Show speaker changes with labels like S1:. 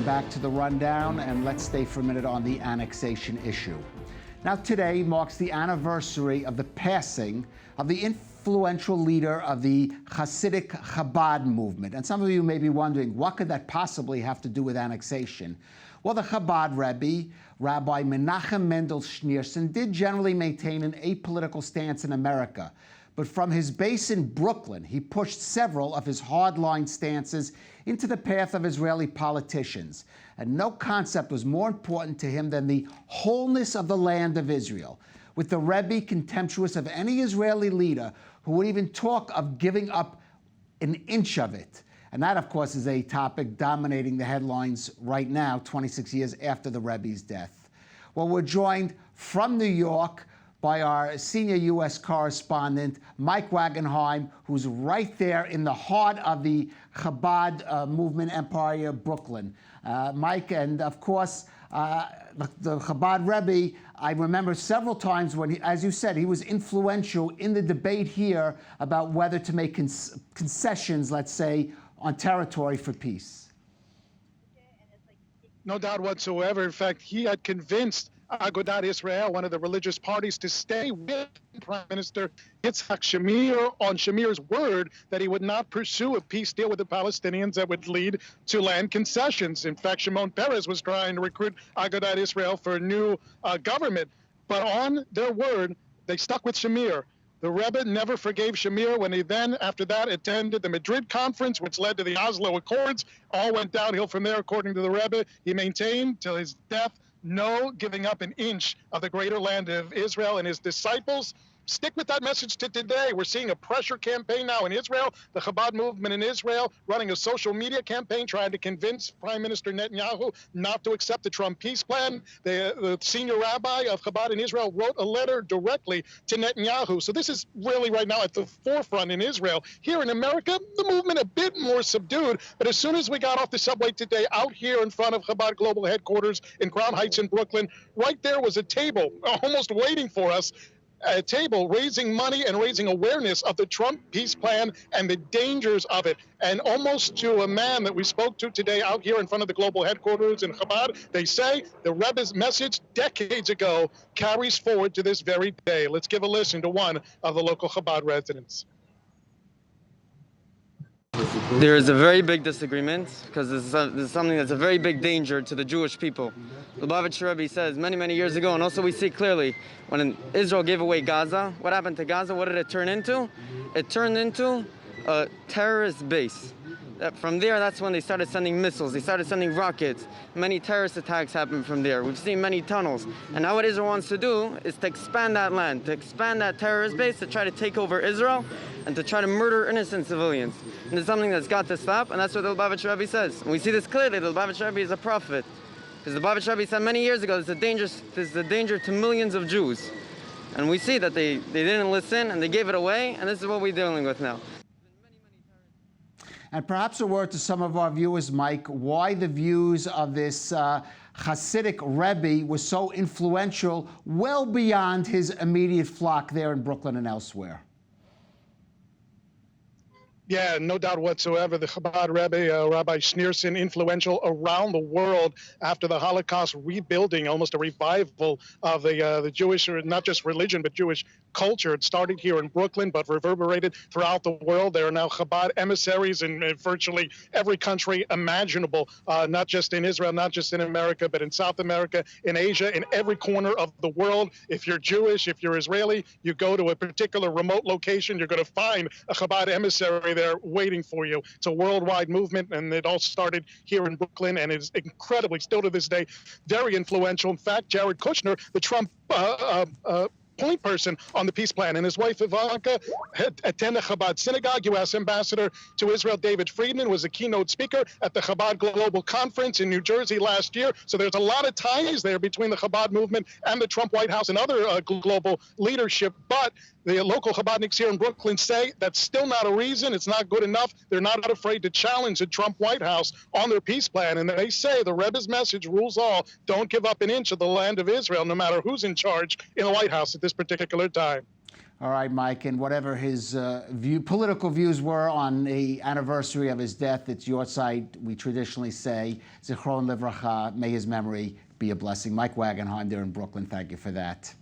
S1: welcome back to The Rundown, and let's stay for a minute on the annexation issue. Now, today marks the anniversary of the passing of the influential leader of the Hasidic Chabad movement. And some of you may be wondering, what could that possibly have to do with annexation? Well, the Chabad Rebbe, Rabbi Menachem Mendel Schneerson, did generally maintain an apolitical stance in America. But from his base in Brooklyn, he pushed several of his hardline stances into the path of Israeli politicians. And no concept was more important to him than the wholeness of the land of Israel, with the Rebbe contemptuous of any Israeli leader who would even talk of giving up an inch of it. And that, of course, is a topic dominating the headlines right now, 26 years after the Rebbe's death. Well, we're joined from New York by our senior U.S. correspondent, Mike Wagenheim, who's right there in the heart of the Chabad movement empire, Brooklyn. Mike, and of course, the Chabad Rebbe, I remember several times when, as you said, he was influential in the debate here about whether to make concessions, let's say, on territory for peace.
S2: No doubt whatsoever. In fact, he had convinced Agudat Israel, one of the religious parties, to stay with Prime Minister Yitzhak Shamir on Shamir's word that he would not pursue a peace deal with the Palestinians that would lead to land concessions. In fact, Shimon Peres was trying to recruit Agudat Israel for a new government. But on their word, they stuck with Shamir. The Rebbe never forgave Shamir when he then, after that, attended the Madrid conference, which led to the Oslo Accords. All went downhill from there, according to the Rebbe. He maintained till his death no giving up an inch of the greater land of Israel, and his disciples stick with that message to today. We're seeing a pressure campaign now in Israel, the Chabad movement in Israel, running a social media campaign trying to convince Prime Minister Netanyahu not to accept the Trump peace plan. The senior rabbi of Chabad in Israel wrote a letter directly to Netanyahu. So this is really right now at the forefront in Israel. Here in America, the movement a bit more subdued, but as soon as we got off the subway today, out here in front of Chabad Global Headquarters in Crown Heights in Brooklyn, right there was a table almost waiting for us, a table raising money and raising awareness of the Trump peace plan and the dangers of it. And almost to a man that we spoke to today out here in front of the global headquarters in Chabad, they say the Rebbe's message decades ago carries forward to this very day. Let's give a listen to one of the local Chabad residents.
S3: There is a very big disagreement because this is something that's a very big danger to the Jewish people. The Lubavitch Rebbe says many years ago, and also we see clearly, when Israel gave away Gaza, what happened to Gaza? What did it turn into? It turned into a terrorist base. From there, that's when they started sending missiles, they started sending rockets. Many terrorist attacks happened from there. We've seen many tunnels. And now what Israel wants to do is to expand that land, to expand that terrorist base, to try to take over Israel, and to try to murder innocent civilians. And it's something that's got to stop, and that's what the Lubavitch Rebbe says. And we see this clearly. The Lubavitch Rebbe is a prophet. Because the Lubavitch Rebbe said many years ago, this is a danger to millions of Jews. And we see that they didn't listen, and they gave it away, and this is what we're dealing with now.
S1: And perhaps a word to some of our viewers, Mike, why the views of this Hasidic Rebbe was so influential well beyond his immediate flock there in Brooklyn and elsewhere.
S2: Yeah, no doubt whatsoever. The Chabad Rebbe, Rabbi Schneerson, influential around the world after the Holocaust, rebuilding almost a revival of the Jewish, not just religion, but Jewish culture. It started here in Brooklyn, but reverberated throughout the world. There are now Chabad emissaries in virtually every country imaginable, not just in Israel, not just in America, but in South America, in Asia, in every corner of the world. If you're Jewish, if you're Israeli, you go to a particular remote location, you're going to find a Chabad emissary there waiting for you. It's a worldwide movement, and it all started here in Brooklyn, and it's incredibly, still to this day, very influential. In fact, Jared Kushner, the Trump point person on the peace plan, and his wife Ivanka attend the Chabad synagogue. U.S. Ambassador to Israel David Friedman was a keynote speaker at the Chabad Global Conference in New Jersey last year. So there's a lot of ties there between the Chabad movement and the Trump White House and other global leadership. But the local Chabadniks here in Brooklyn say that's still not a reason. It's not good enough. They're not afraid to challenge the Trump White House on their peace plan. And they say the Rebbe's message rules all. Don't give up an inch of the land of Israel, no matter who's in charge in the White House at this particular time.
S1: All right, Mike, and whatever his political views were on the anniversary of his death, it's your side. We traditionally say, Zichron Livracha, may his memory be a blessing. Mike Wagenheim there in Brooklyn, thank you for that.